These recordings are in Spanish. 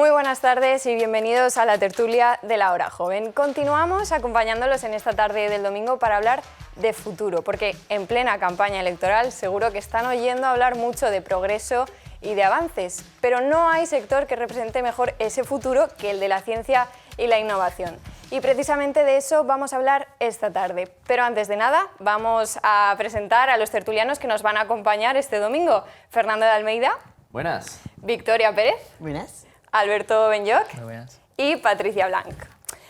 Muy buenas tardes y bienvenidos a la tertulia de la Hora Joven. Continuamos acompañándolos en esta tarde del domingo para hablar de futuro, porque en plena campaña electoral seguro que están oyendo hablar mucho de progreso y de avances, pero no hay sector que represente mejor ese futuro que el de la ciencia y la innovación. Y precisamente de eso vamos a hablar esta tarde. Pero antes de nada, vamos a presentar a los tertulianos que nos van a acompañar este domingo. Fernando de Almeida. Buenas. Victoria Pérez. Buenas. Alberto Benlloch. Muy buenas. Y Patricia Blanc.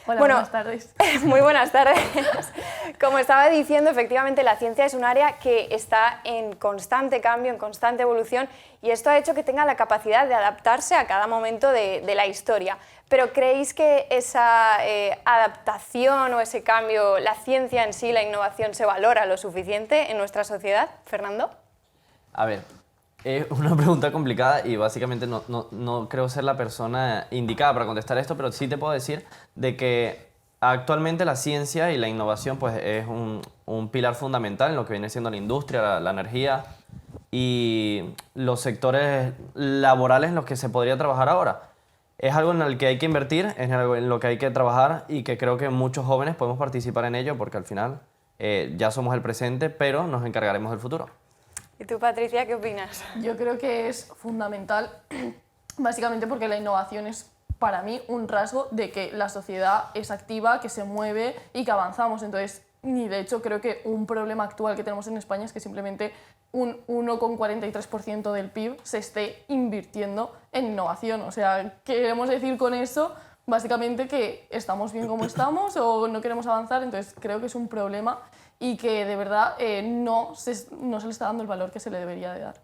Hola, bueno, buenas tardes. Muy buenas tardes. Como estaba diciendo, efectivamente la ciencia es un área que está en constante cambio, en constante evolución, y esto ha hecho que tenga la capacidad de adaptarse a cada momento de la historia. Pero ¿creéis que esa adaptación o ese cambio, la ciencia en sí, la innovación, se valora lo suficiente en nuestra sociedad? Fernando. A ver, es una pregunta complicada y básicamente no creo ser la persona indicada para contestar esto, pero sí te puedo decir de que actualmente la ciencia y la innovación pues, es un pilar fundamental en lo que viene siendo la industria, la energía y los sectores laborales en los que se podría trabajar ahora. Es algo en el que hay que invertir, es algo en lo que hay que trabajar y que creo que muchos jóvenes podemos participar en ello porque al final ya somos el presente, pero nos encargaremos del futuro. ¿Y tú, Patricia, qué opinas? Yo creo que es fundamental, básicamente porque la innovación es para mí un rasgo de que la sociedad es activa, que se mueve y que avanzamos. Entonces, ni de hecho creo que un problema actual que tenemos en España es que simplemente un 1,43% del PIB se esté invirtiendo en innovación. O sea, queremos decir con eso básicamente que estamos bien como estamos o no queremos avanzar. Entonces, creo que es un problema y que de verdad no se le está dando el valor que se le debería de dar.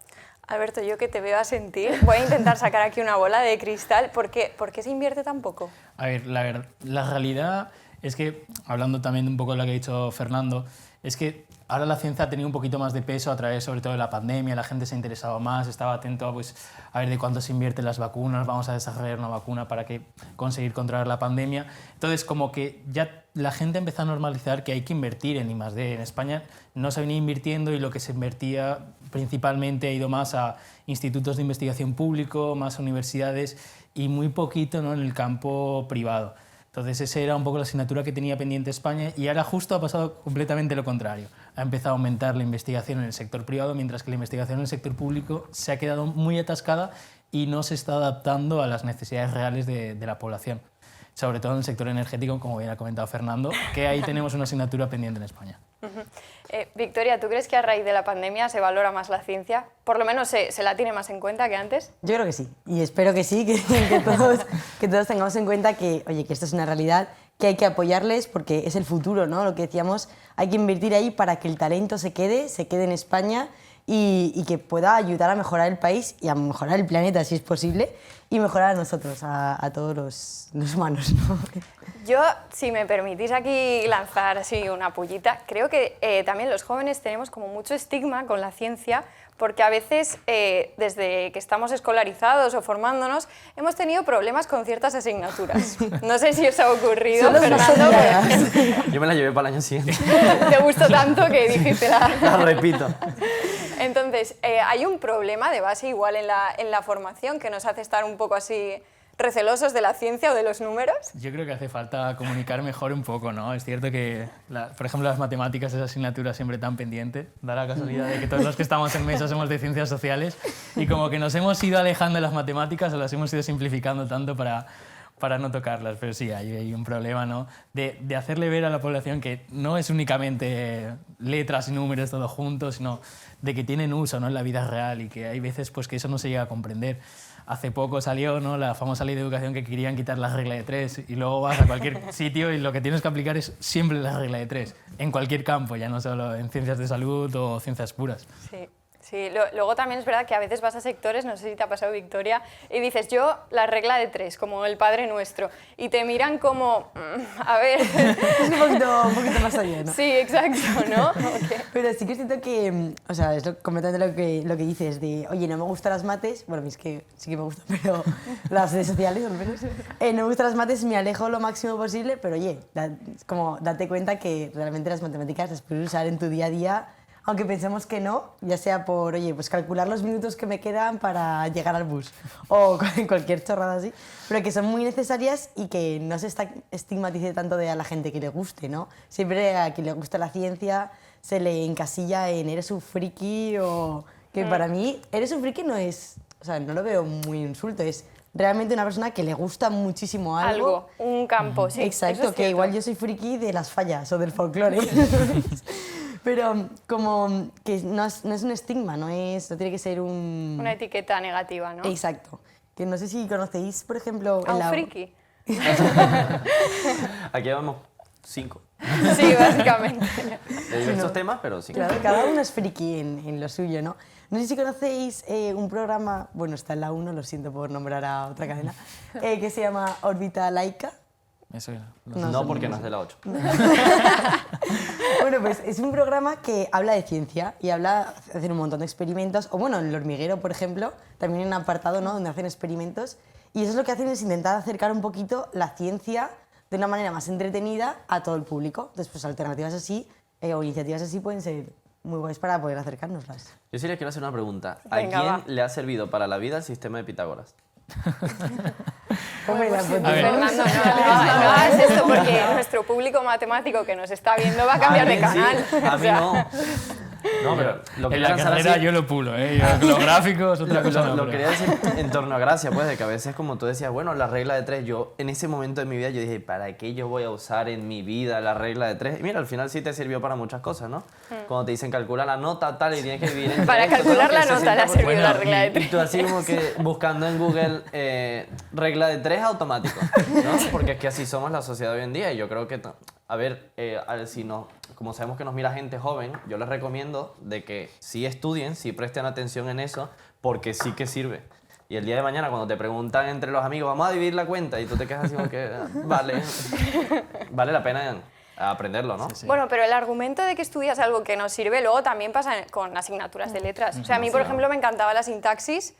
Alberto, yo que te veo a sentir, voy a intentar sacar aquí una bola de cristal. ¿Por qué se invierte tan poco? A ver, la realidad es que, hablando también un poco de lo que ha dicho Fernando, es que ahora la ciencia ha tenido un poquito más de peso a través sobre todo de la pandemia, la gente se ha interesado más, estaba atento a ver de cuánto se invierte en las vacunas, vamos a desarrollar una vacuna para conseguir controlar la pandemia. Entonces, como que ya la gente empezó a normalizar que hay que invertir en I+D. En España no se venía invirtiendo y lo que se invertía principalmente ha ido más a institutos de investigación público, más a universidades y muy poquito, ¿no?, en el campo privado. Entonces esa era un poco la asignatura que tenía pendiente España y ahora justo ha pasado completamente lo contrario. Ha empezado a aumentar la investigación en el sector privado, mientras que la investigación en el sector público se ha quedado muy atascada y no se está adaptando a las necesidades reales de la población. Sobre todo en el sector energético, como bien ha comentado Fernando, que ahí tenemos una asignatura pendiente en España. Victoria, ¿tú crees que a raíz de la pandemia se valora más la ciencia? Por lo menos se la tiene más en cuenta que antes. Yo creo que sí, y espero que sí, que todos tengamos en cuenta que, oye, que esto es una realidad, que hay que apoyarles porque es el futuro, ¿no? Lo que decíamos, hay que invertir ahí para que el talento se quede en España y que pueda ayudar a mejorar el país y a mejorar el planeta, si es posible, y mejorar a nosotros, a todos los humanos, ¿no? Yo, si me permitís aquí lanzar así una pullita, creo que también los jóvenes tenemos como mucho estigma con la ciencia, porque a veces, desde que estamos escolarizados o formándonos, hemos tenido problemas con ciertas asignaturas. No sé si os ha ocurrido, Fernando. Yo me la llevé para el año siguiente. Te gustó tanto que dijiste La repito. Entonces, hay un problema de base igual en la formación que nos hace estar un poco así recelosos de la ciencia o de los números. Yo creo que hace falta comunicar mejor un poco, ¿no? Es cierto que, por ejemplo, las matemáticas, esa asignatura siempre tan pendiente, da la casualidad de que todos los que estamos en mesa somos de ciencias sociales y como que nos hemos ido alejando de las matemáticas o las hemos ido simplificando tanto para no tocarlas, pero sí, hay un problema, ¿no?, de hacerle ver a la población que no es únicamente letras y números todo juntos, sino de que tienen uso, ¿no?, en la vida real y que hay veces pues, que eso no se llega a comprender. Hace poco salió, ¿no?, la famosa ley de educación que querían quitar la regla de 3 y luego vas a cualquier sitio y lo que tienes que aplicar es siempre la regla de 3, en cualquier campo, ya no solo en ciencias de salud o ciencias puras. Sí. Sí, luego también es verdad que a veces vas a sectores, no sé si te ha pasado, Victoria, y dices, yo la regla de 3, como el Padre Nuestro, y te miran como, a ver... Es un poquito más allá, ¿no? Sí, exacto, ¿no? Okay. Pero sí que siento que, o sea, es completamente lo que dices de, oye, no me gustan las mates, bueno, a mí es que sí que me gustan, pero las redes sociales, al menos, no me gustan las mates, me alejo lo máximo posible, pero oye, como date cuenta que realmente las matemáticas las puedes usar en tu día a día aunque pensemos que no, ya sea por, oye, pues calcular los minutos que me quedan para llegar al bus o cualquier chorrada así, pero que son muy necesarias y que no se estigmatice tanto de a la gente que le guste, ¿no? Siempre a quien le gusta la ciencia se le encasilla en eres un friki o... que para mí eres un friki no es, o sea, no lo veo muy insulto, es realmente una persona que le gusta muchísimo algo. Un campo, sí. Exacto, eso es que cierto. igual yo soy friki de las fallas o del folclore. Pero como que no es un estigma, no tiene que ser un... Una etiqueta negativa, ¿no? Exacto. Que no sé si conocéis, por ejemplo... A en un la- friki. Aquí vamos 5. Sí, básicamente. De diversos temas, pero 5. Claro, cada uno es friki en lo suyo, ¿no? No sé si conocéis un programa, bueno, está en la 1, lo siento por nombrar a otra cadena, que se llama Órbita Laica. Eso era. No, porque no es de la 8. Bueno, pues es un programa que habla de ciencia y habla de hacer un montón de experimentos, o bueno, en El Hormiguero, por ejemplo, también hay un apartado, ¿no?, donde hacen experimentos, y eso es lo que hacen es intentar acercar un poquito la ciencia de una manera más entretenida a todo el público. Después, alternativas así o iniciativas así pueden ser muy guays para poder acercárnoslas. Yo sí les quiero hacer una pregunta. ¿A Venga, quién va. le ha servido para la vida el sistema de Pitágoras? Hombre, la A ver. Fernando, no hagas esto porque nuestro público matemático que nos está viendo va a cambiar de canal. A O mí sea, no. No, pero lo En quería la lanzar carrera así. yo lo pulo, ¿eh? Los gráficos, otra cosa no. Lo pero- quería decir en torno a Gracia, pues, de que a veces, como tú decías, bueno, la regla de 3, yo en ese momento de mi vida yo dije, ¿para qué yo voy a usar en mi vida la regla de 3? Y mira, al final sí te sirvió para muchas cosas, ¿no? Cuando te dicen calcula la nota, tal, y tienes que dividir en Para tres, calcular ¿no? la Que nota le ha 60%. servido la Bueno, regla de Y tres. tú así como que buscando en Google regla de 3 automático, ¿no? Porque es que así somos la sociedad hoy en día y yo creo que, a ver, si no, como sabemos que nos mira gente joven, yo les recomiendo de que sí estudien, sí presten atención en eso, porque sí que sirve. Y el día de mañana cuando te preguntan entre los amigos, vamos a dividir la cuenta, y tú te quedas así como que, vale la pena aprenderlo, ¿no? Sí. Bueno, pero el argumento de que estudias algo que no sirve luego también pasa con asignaturas de letras. O sea, a mí, por ejemplo, me encantaba la sintaxis,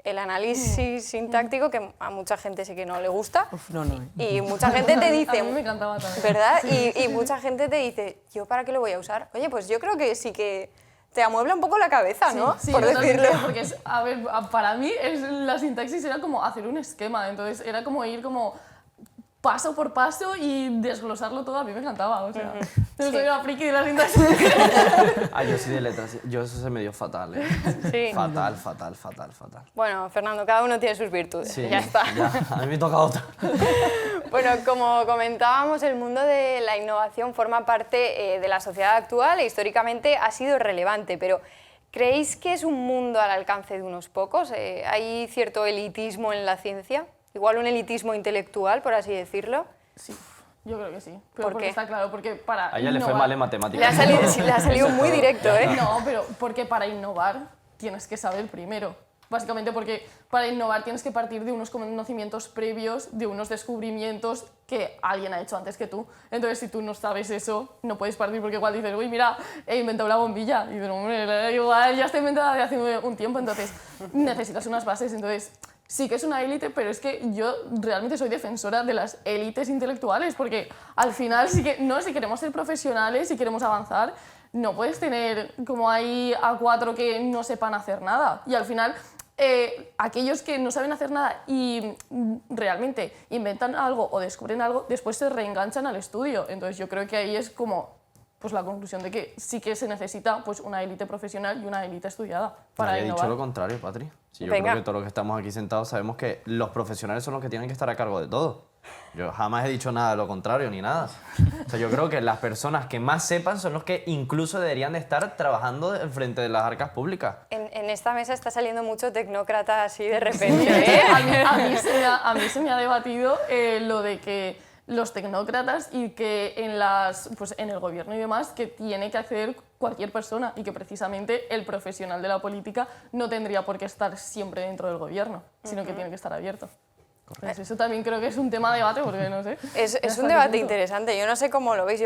el análisis sintáctico, que a mucha gente sé que no le gusta. Uf, no, no. Y mucha gente te A dice, mí me encantaba también. ¿verdad? Y mucha gente te dice, ¿yo para qué lo voy a usar? Oye, pues yo creo que sí que te amuebla un poco la cabeza, ¿no? Sí, Por totalmente, decirlo. porque a ver, para mí la sintaxis era como hacer un esquema, entonces era como ir como paso por paso y desglosarlo todo, a mí me encantaba, o sea, yo soy una friki de la sintaxis. Ah, yo sí de letras, yo eso se me dio fatal, ¿eh? Sí. Fatal. Bueno, Fernando, cada uno tiene sus virtudes. Sí, Ya está. ya, a mí me toca otra. Bueno, como comentábamos, el mundo de la innovación forma parte de la sociedad actual e históricamente ha sido relevante, pero ¿creéis que es un mundo al alcance de unos pocos? ¿Hay cierto elitismo en la ciencia? Igual un elitismo intelectual, por así decirlo. Sí, yo creo que sí, pero ¿Por porque qué? está claro, porque para A ella le fue innovar- mal en matemáticas. Sí, le ha salido muy directo, ¿eh? No, pero porque para innovar tienes que saber primero. Básicamente porque para innovar tienes que partir de unos conocimientos previos, de unos descubrimientos que alguien ha hecho antes que tú. Entonces, si tú no sabes eso, no puedes partir porque igual dices, uy, mira, he inventado la bombilla. Y dices, hombre, igual ya está inventada de hace un tiempo, entonces necesitas unas bases. Entonces, sí que es una élite, pero es que yo realmente soy defensora de las élites intelectuales, porque al final, si queremos ser profesionales, si queremos avanzar, no puedes tener como ahí a 4 que no sepan hacer nada. Y al final, aquellos que no saben hacer nada y realmente inventan algo o descubren algo, después se reenganchan al estudio. Entonces yo creo que ahí es como pues, la conclusión de que sí que se necesita pues, una élite profesional y una élite estudiada para Nadie ha innovar. dicho lo contrario, Patri. Sí, yo Venga. creo que todos los que estamos aquí sentados sabemos que los profesionales son los que tienen que estar a cargo de todo. Yo jamás he dicho nada de lo contrario ni nada. O sea, yo creo que las personas que más sepan son los que incluso deberían de estar trabajando frente de las arcas públicas. En esta mesa está saliendo mucho tecnócrata así de repente, ¿eh? A mí se me ha debatido lo de que los tecnócratas y que en el gobierno y demás que tiene que acceder cualquier persona y que precisamente el profesional de la política no tendría por qué estar siempre dentro del gobierno, sino que tiene que estar abierto. Entonces, eso también creo que es un tema de debate porque no sé. Es hasta un qué debate punto. interesante. Yo no sé cómo lo veis.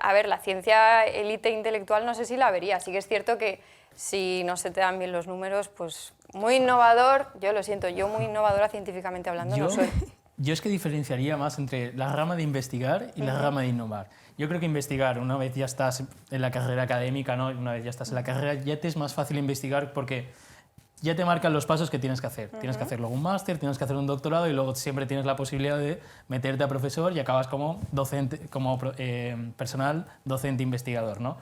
A ver, la ciencia élite intelectual no sé si la vería. Sí que es cierto que si no se te dan bien los números, pues muy innovador, yo lo siento, yo muy innovadora científicamente hablando no soy. Yo es que diferenciaría más entre la rama de investigar y la rama de innovar. Yo creo que investigar, una vez ya estás en la carrera académica, ¿no? Una vez ya estás en la carrera, ya te es más fácil investigar porque ya te marcan los pasos que tienes que hacer. Tienes que hacer luego un máster, tienes que hacer un doctorado y luego siempre tienes la posibilidad de meterte a profesor y acabas como docente, como personal docente investigador, ¿no?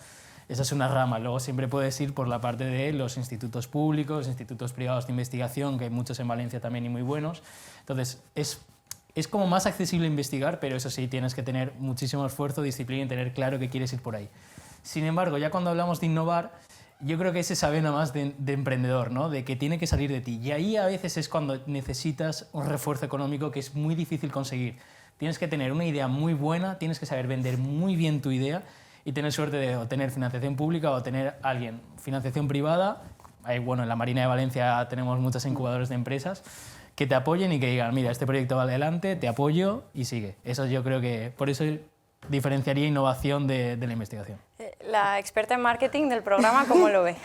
Esa es una rama. Luego siempre puedes ir por la parte de los institutos públicos, institutos privados de investigación, que hay muchos en Valencia también y muy buenos. Entonces, es como más accesible investigar, pero eso sí, tienes que tener muchísimo esfuerzo, disciplina y tener claro que quieres ir por ahí. Sin embargo, ya cuando hablamos de innovar, yo creo que ese sabe nada más de emprendedor, ¿no? De que tiene que salir de ti. Y ahí a veces es cuando necesitas un refuerzo económico que es muy difícil conseguir. Tienes que tener una idea muy buena, tienes que saber vender muy bien tu idea y tener suerte de obtener financiación pública o tener financiación privada. Ahí, bueno, en la Marina de Valencia tenemos muchos incubadores de empresas que te apoyen y que digan, mira, este proyecto va adelante, te apoyo y sigue. Eso yo creo que, por eso diferenciaría innovación de la investigación. La experta en marketing del programa, ¿cómo lo ve?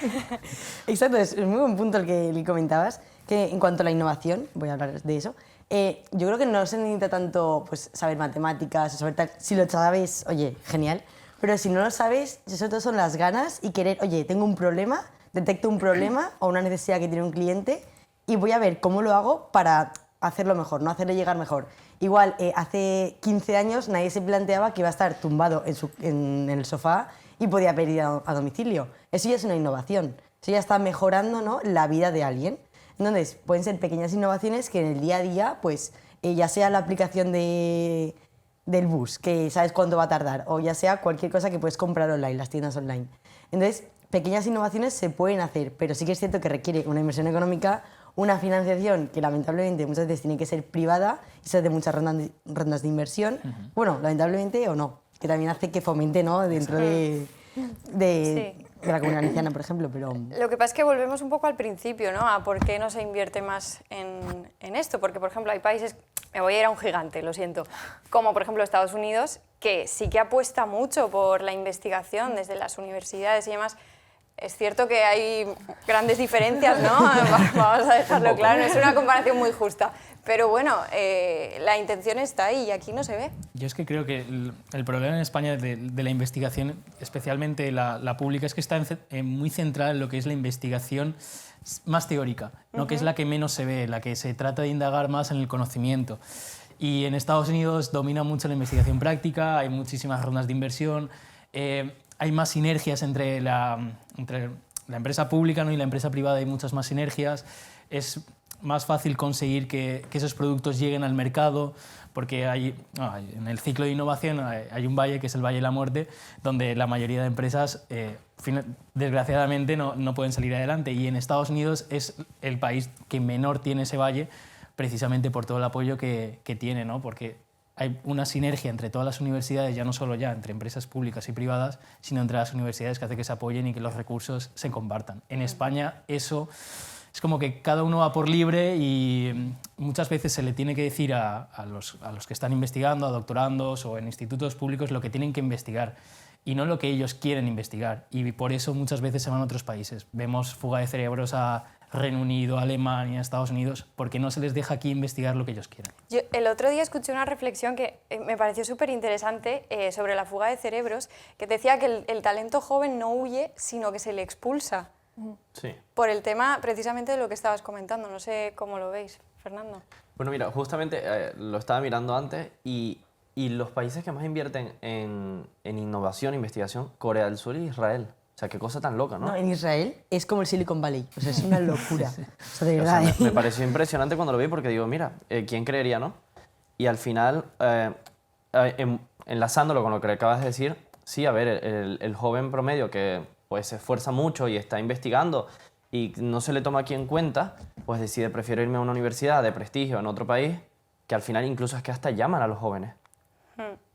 Exacto, es muy buen punto el que le comentabas, que en cuanto a la innovación, voy a hablar de eso, yo creo que no se necesita tanto pues, saber matemáticas, saber tal, si lo sabes, oye, genial, pero si no lo sabes, sobre todo son las ganas y querer, oye, tengo un problema, detecto un problema o una necesidad que tiene un cliente y voy a ver cómo lo hago para hacerlo mejor, no hacerle llegar mejor. Igual, hace 15 años nadie se planteaba que iba a estar tumbado en el sofá y podía pedir a domicilio. Eso ya es una innovación, eso ya está mejorando, ¿no?, la vida de alguien. Entonces, pueden ser pequeñas innovaciones que en el día a día, pues, ya sea la aplicación del bus, que sabes cuánto va a tardar, o ya sea cualquier cosa que puedes comprar online, las tiendas online. Entonces, pequeñas innovaciones se pueden hacer, pero sí que es cierto que requiere una inversión económica, una financiación que lamentablemente muchas veces tiene que ser privada y se hace muchas rondas de inversión. Bueno, lamentablemente o no, que también hace que fomente, ¿no?, dentro de la Comunidad Valenciana, por ejemplo. Pero Lo que pasa es que volvemos un poco al principio, ¿no? A por qué no se invierte más en esto. Porque, por ejemplo, hay países, me voy a ir a un gigante, lo siento, como por ejemplo Estados Unidos, que sí que apuesta mucho por la investigación desde las universidades y demás. Es cierto que hay grandes diferencias, ¿no? Vamos a dejarlo claro, es una comparación muy justa. Pero bueno, la intención está ahí y aquí no se ve. Yo es que creo que el problema en España de la investigación, especialmente la pública, es que está muy centrada en lo que es la investigación más teórica, ¿no? Que es la que menos se ve, la que se trata de indagar más en el conocimiento. Y en Estados Unidos domina mucho la investigación práctica, hay muchísimas rondas de inversión, hay más sinergias entre la empresa pública, ¿no?, y la empresa privada, hay muchas más sinergias. Es más fácil conseguir que esos productos lleguen al mercado, porque en el ciclo de innovación hay un valle, que es el Valle de la Muerte, donde la mayoría de empresas, desgraciadamente, no pueden salir adelante. Y en Estados Unidos es el país que menor tiene ese valle, precisamente por todo el apoyo que tiene, ¿no? Porque hay una sinergia entre todas las universidades, ya no solo entre empresas públicas y privadas, sino entre las universidades, que hace que se apoyen y que los recursos se compartan. En España eso es como que cada uno va por libre y muchas veces se le tiene que decir a los que están investigando, a doctorandos o en institutos públicos, lo que tienen que investigar y no lo que ellos quieren investigar. Y por eso muchas veces se van a otros países. Vemos fuga de cerebros a Reino Unido, Alemania, Estados Unidos, porque no se les deja aquí investigar lo que ellos quieren. Yo el otro día escuché una reflexión que me pareció súper interesante sobre la fuga de cerebros, que decía que el talento joven no huye, sino que se le expulsa. Sí. Por el tema precisamente de lo que estabas comentando. No sé cómo lo veis, Fernando. Bueno, mira, justamente lo estaba mirando antes y los países que más invierten en innovación e investigación, Corea del Sur y Israel. O sea, qué cosa tan loca, ¿no? no, en Israel es como el Silicon Valley, o sea, es una locura. O sea, de O sea, verdad. me pareció impresionante cuando lo vi porque digo, mira, ¿quién creería, no? Y al final, enlazándolo con lo que acabas de decir, sí, a ver, el joven promedio que pues se esfuerza mucho y está investigando y no se le toma aquí en cuenta, pues decide, prefiero irme a una universidad de prestigio en otro país, que al final incluso es que hasta llaman a los jóvenes.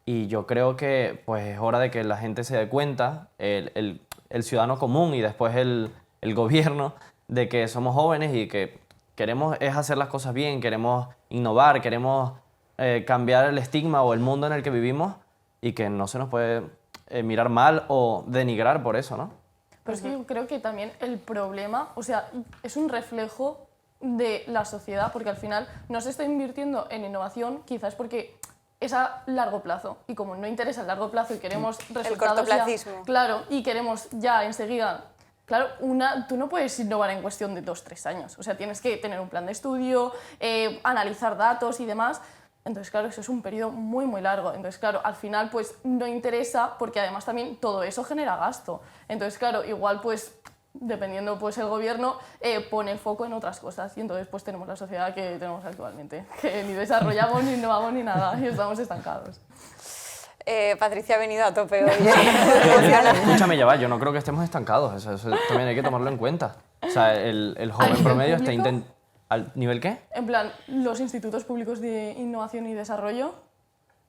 Y yo creo que pues es hora de que la gente se dé cuenta, el ciudadano común y después el gobierno, de que somos jóvenes y que queremos es hacer las cosas bien, queremos innovar, queremos cambiar el estigma o el mundo en el que vivimos y que no se nos puede mirar mal o denigrar por eso, ¿no? Pero es que yo creo que también el problema, o sea, es un reflejo de la sociedad, porque al final no se está invirtiendo en innovación, quizás porque es a largo plazo, y como no interesa el largo plazo y queremos resultados cortoplacismo. claro, y queremos ya enseguida. Claro, tú no puedes innovar en cuestión de 2-3 años. O sea, tienes que tener un plan de estudio, analizar datos y demás. Entonces, claro, eso es un periodo muy, muy largo. Entonces, claro, al final, pues, no interesa porque además también todo eso genera gasto. Entonces, claro, igual, pues, dependiendo, pues, el gobierno pone el foco en otras cosas. Y entonces, pues, tenemos la sociedad que tenemos actualmente, que ni desarrollamos, ni innovamos, ni nada, y estamos estancados. Patricia ha venido a tope hoy. Escúchame, ya va, yo no creo que estemos estancados, eso también hay que tomarlo en cuenta. O sea, el joven nivel promedio está público? intentando... ¿Al nivel qué? En plan, los institutos públicos de innovación y desarrollo.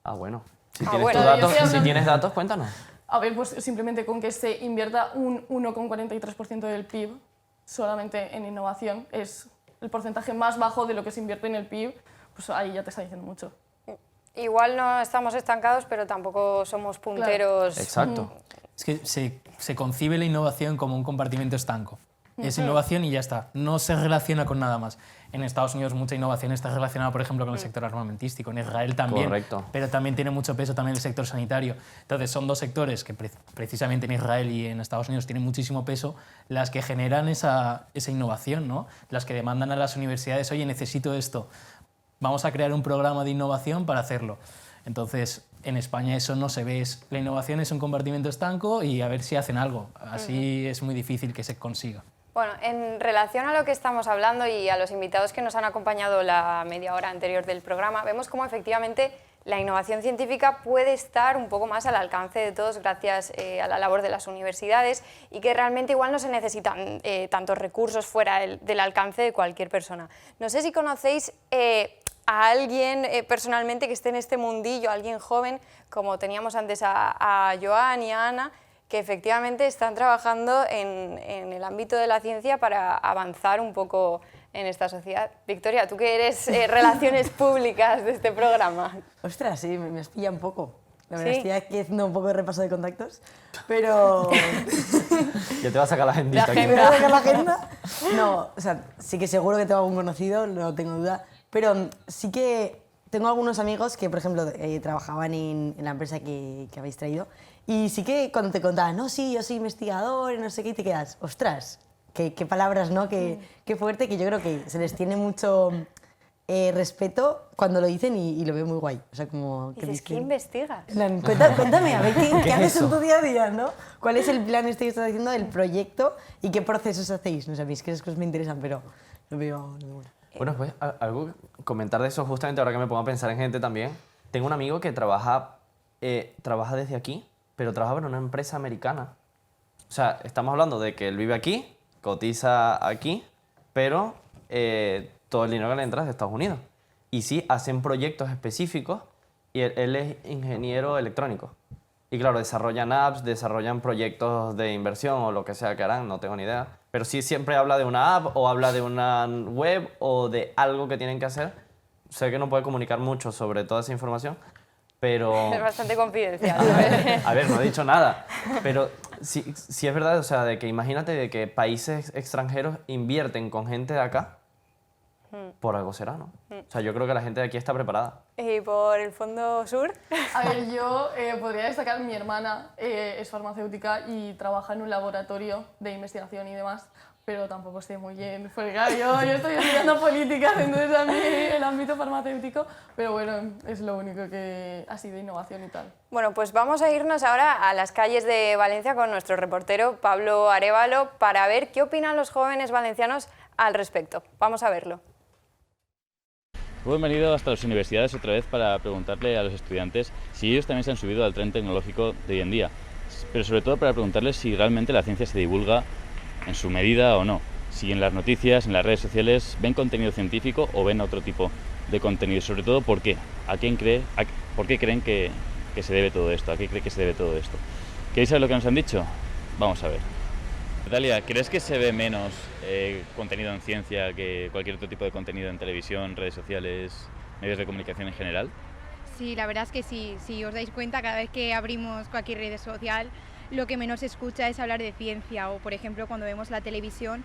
Ah, bueno. Si Ah, tienes, bueno. tus Yo datos, estoy hablando- si tienes datos, cuéntanos. A ver, pues simplemente con que se invierta un 1,43% del PIB solamente en innovación, es el porcentaje más bajo de lo que se invierte en el PIB, pues ahí ya te está diciendo mucho. Igual no estamos estancados, pero tampoco somos punteros. Exacto. Es que se concibe la innovación como un compartimento estanco. Es innovación y ya está. No se relaciona con nada más. En Estados Unidos mucha innovación está relacionada, por ejemplo, con el sector armamentístico. En Israel también. Correcto. Pero también tiene mucho peso también el sector sanitario. Entonces son dos sectores que precisamente en Israel y en Estados Unidos tienen muchísimo peso, las que generan esa innovación, ¿no? Las que demandan a las universidades, oye, necesito esto. Vamos a crear un programa de innovación para hacerlo. Entonces, en España eso no se ve. La innovación es un compartimento estanco y a ver si hacen algo. Así es muy difícil que se consiga. Bueno, en relación a lo que estamos hablando y a los invitados que nos han acompañado la media hora anterior del programa, vemos cómo efectivamente la innovación científica puede estar un poco más al alcance de todos gracias a la labor de las universidades y que realmente igual no se necesitan tantos recursos fuera del alcance de cualquier persona. No sé si conocéis a alguien personalmente que esté en este mundillo, alguien joven, como teníamos antes a Joan y a Ana, que efectivamente están trabajando en el ámbito de la ciencia para avanzar un poco en esta sociedad. Victoria, tú que eres relaciones públicas de este programa. Ostras, sí, me has pillado un poco. La verdad, Sí. estoy aquí haciendo un poco de repaso de contactos, pero... Ya te va a sacar la agendita La aquí. ¿Me voy a sacar la agenda? No, o sea, sí que seguro que tengo algún conocido, no tengo duda, pero sí que tengo algunos amigos que, por ejemplo, trabajaban en la empresa que habéis traído, y sí que cuando te contaban, no, sí, yo soy investigador, y no sé qué, y te quedas, ostras, qué palabras, ¿no? Qué fuerte, que yo creo que se les tiene mucho respeto cuando lo dicen y lo veo muy guay. O sea, como Y dices, ¿qué investigas? en plan, cuéntame, a ver qué ¿Qué es haces en eso? tu día a día, ¿no? ¿Cuál es el plan este que estás haciendo del proyecto y qué procesos hacéis? No sé, a mí es que esas cosas me interesan, pero lo veo bueno. Bueno, pues algo comentar de eso justamente ahora que me pongo a pensar en gente también. Tengo un amigo que trabaja desde aquí, pero trabaja para una empresa americana. O sea, estamos hablando de que él vive aquí, cotiza aquí, pero todo el dinero que le entra es de Estados Unidos. Y sí, hacen proyectos específicos y él es ingeniero electrónico. Y claro, desarrollan apps, desarrollan proyectos de inversión o lo que sea que harán, no tengo ni idea. Pero sí siempre habla de una app o habla de una web o de algo que tienen que hacer. Sé que no puede comunicar mucho sobre toda esa información, pero... Es bastante confidencial. ¿sabes? A ver, no he dicho nada, pero sí es verdad, o sea, de que imagínate de que países extranjeros invierten con gente de acá, por algo será, ¿no? O sea, yo creo que la gente de aquí está preparada. ¿Y por el Fondo Sur? A ver, yo podría destacar, mi hermana es farmacéutica y trabaja en un laboratorio de investigación y demás, pero tampoco estoy muy bien, porque claro, yo estoy estudiando políticas, entonces a mí el ámbito farmacéutico, pero bueno, es lo único que ha sido innovación y tal. Bueno, pues vamos a irnos ahora a las calles de Valencia con nuestro reportero Pablo Arévalo para ver qué opinan los jóvenes valencianos al respecto. Vamos a verlo. Hemos venido hasta las universidades otra vez para preguntarle a los estudiantes si ellos también se han subido al tren tecnológico de hoy en día, pero sobre todo para preguntarles si realmente la ciencia se divulga en su medida o no, si en las noticias, en las redes sociales ven contenido científico o ven otro tipo de contenido, sobre todo por qué, por qué creen que se debe todo esto, a qué cree que se debe todo esto. ¿Queréis saber lo que nos han dicho? Vamos a ver. Natalia, ¿crees que se ve menos contenido en ciencia que cualquier otro tipo de contenido en televisión, redes sociales, medios de comunicación en general? Sí, la verdad es que sí. Si os dais cuenta, cada vez que abrimos cualquier red social, lo que menos se escucha es hablar de ciencia o, por ejemplo, cuando vemos la televisión,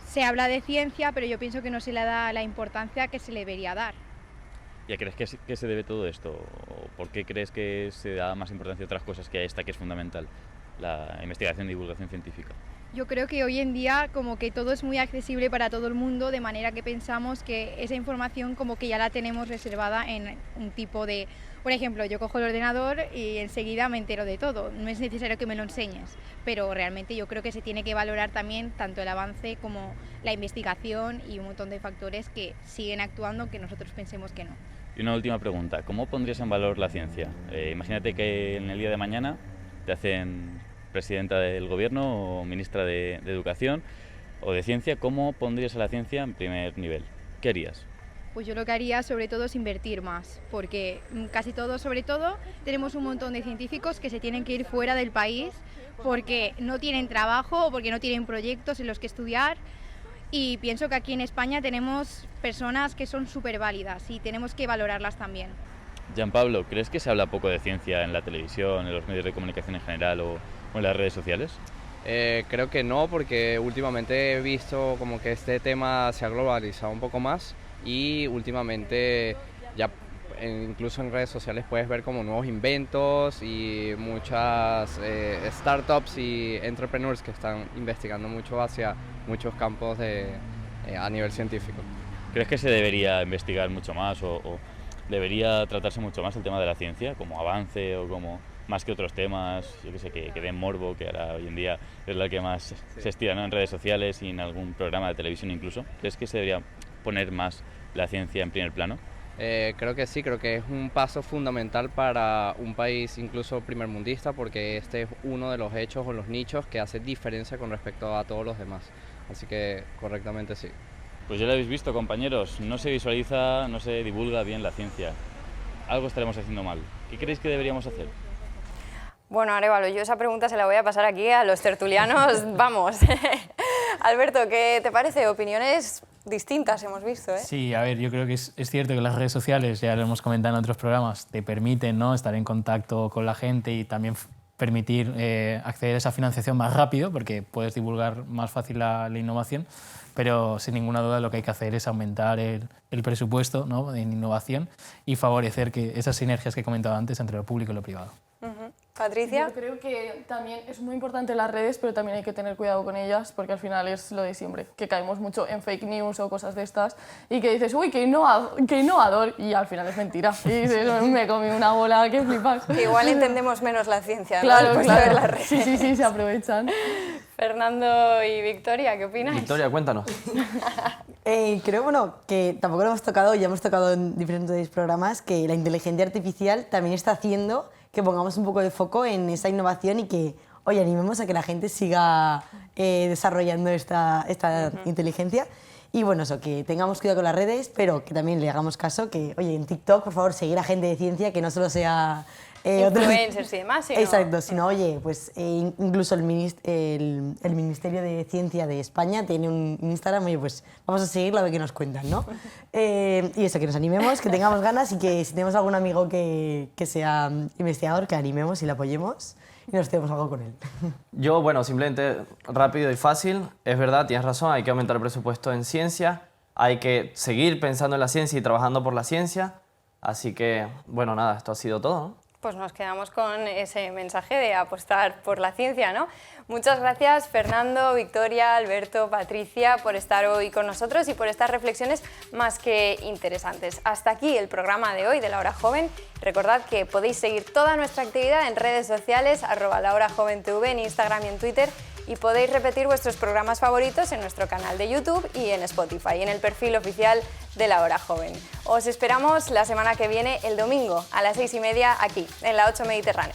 se habla de ciencia, pero yo pienso que no se le da la importancia que se le debería dar. ¿Y a qué crees que se debe todo esto? ¿O por qué crees que se da más importancia a otras cosas que a esta, que es fundamental, la investigación y divulgación científica? Yo creo que hoy en día como que todo es muy accesible para todo el mundo, de manera que pensamos que esa información como que ya la tenemos reservada en un tipo de... Por ejemplo, yo cojo el ordenador y enseguida me entero de todo, no es necesario que me lo enseñes, pero realmente yo creo que se tiene que valorar también tanto el avance como la investigación y un montón de factores que siguen actuando aunque nosotros pensemos que no. Y una última pregunta, ¿cómo pondrías en valor la ciencia? Imagínate que en el día de mañana te hacen presidenta del gobierno o ministra de Educación o de Ciencia, ¿cómo pondrías a la ciencia en primer nivel? ¿Qué harías? Pues yo lo que haría sobre todo es invertir más, porque casi todos, sobre todo, tenemos un montón de científicos que se tienen que ir fuera del país porque no tienen trabajo o porque no tienen proyectos en los que estudiar. Y pienso que aquí en España tenemos personas que son súper válidas y tenemos que valorarlas también. Gianpablo, ¿crees que se habla poco de ciencia en la televisión, en los medios de comunicación en general o en las redes sociales? Creo que no, porque últimamente he visto como que este tema se ha globalizado un poco más y últimamente ya incluso en redes sociales puedes ver como nuevos inventos y muchas startups y entrepreneurs que están investigando mucho hacia muchos campos a nivel científico. ¿Crees que se debería investigar mucho más o debería tratarse mucho más el tema de la ciencia como avance o como más que otros temas, yo qué sé, que den morbo, que ahora hoy en día es la que más se estira, ¿no?, en redes sociales y en algún programa de televisión incluso? ¿Crees que se debería poner más la ciencia en primer plano? Creo que sí, creo que es un paso fundamental para un país incluso primermundista, porque este es uno de los hechos o los nichos que hace diferencia con respecto a todos los demás. Así que correctamente sí. Pues ya lo habéis visto, compañeros, no se visualiza, no se divulga bien la ciencia. Algo estaremos haciendo mal. ¿Qué creéis que deberíamos hacer? Bueno, Arévalo, yo esa pregunta se la voy a pasar aquí a los tertulianos. Vamos. Alberto, ¿qué te parece? Opiniones distintas hemos visto, ¿eh? Sí, a ver, yo creo que es cierto que las redes sociales, ya lo hemos comentado en otros programas, te permiten, ¿no?, estar en contacto con la gente y también permitir acceder a esa financiación más rápido, porque puedes divulgar más fácil la innovación, pero sin ninguna duda lo que hay que hacer es aumentar el presupuesto, ¿no?, en innovación y favorecer que esas sinergias que he comentado antes entre lo público y lo privado. Patricia. Yo creo que también es muy importante las redes, pero también hay que tener cuidado con ellas, porque al final es lo de siempre, que caemos mucho en fake news o cosas de estas y que dices, uy, qué innovador, y al final es mentira. Y dices, me comí una bola, que flipas. Que igual entendemos menos la ciencia, ¿no?, Claro, después claro. de ver las redes. Sí, se aprovechan. Fernando y Victoria, ¿qué opináis? Victoria, cuéntanos. Creo, bueno, que tampoco lo hemos tocado, ya hemos tocado en diferentes programas, que la inteligencia artificial también está haciendo que pongamos un poco de foco en esa innovación y que, oye, animemos a que la gente siga desarrollando esta inteligencia. Y bueno, eso, que tengamos cuidado con las redes, pero que también le hagamos caso, que, oye, en TikTok, por favor, seguir a gente de ciencia, que no solo sea... influencers y demás, ¿sí? Exacto, sino, oye, pues incluso el Ministerio de Ciencia de España tiene un Instagram, oye, pues vamos a seguirlo a ver qué nos cuentan, ¿no? Y eso, que nos animemos, que tengamos ganas y que si tenemos algún amigo que sea investigador, que animemos y le apoyemos y nos hacemos algo con él. Yo, bueno, simplemente rápido y fácil. Es verdad, tienes razón, hay que aumentar el presupuesto en ciencia, hay que seguir pensando en la ciencia y trabajando por la ciencia. Así que, bueno, nada, esto ha sido todo, ¿no? Pues nos quedamos con ese mensaje de apostar por la ciencia, ¿no? Muchas gracias, Fernando, Victoria, Alberto, Patricia, por estar hoy con nosotros y por estas reflexiones más que interesantes. Hasta aquí el programa de hoy de La Hora Joven. Recordad que podéis seguir toda nuestra actividad en redes sociales, @LaHoraJovenTV en Instagram y en Twitter, y podéis repetir vuestros programas favoritos en nuestro canal de YouTube y en Spotify, en el perfil oficial de La Hora Joven. Os esperamos la semana que viene, el domingo, a las 6:30, aquí, en la 8 Mediterráneo.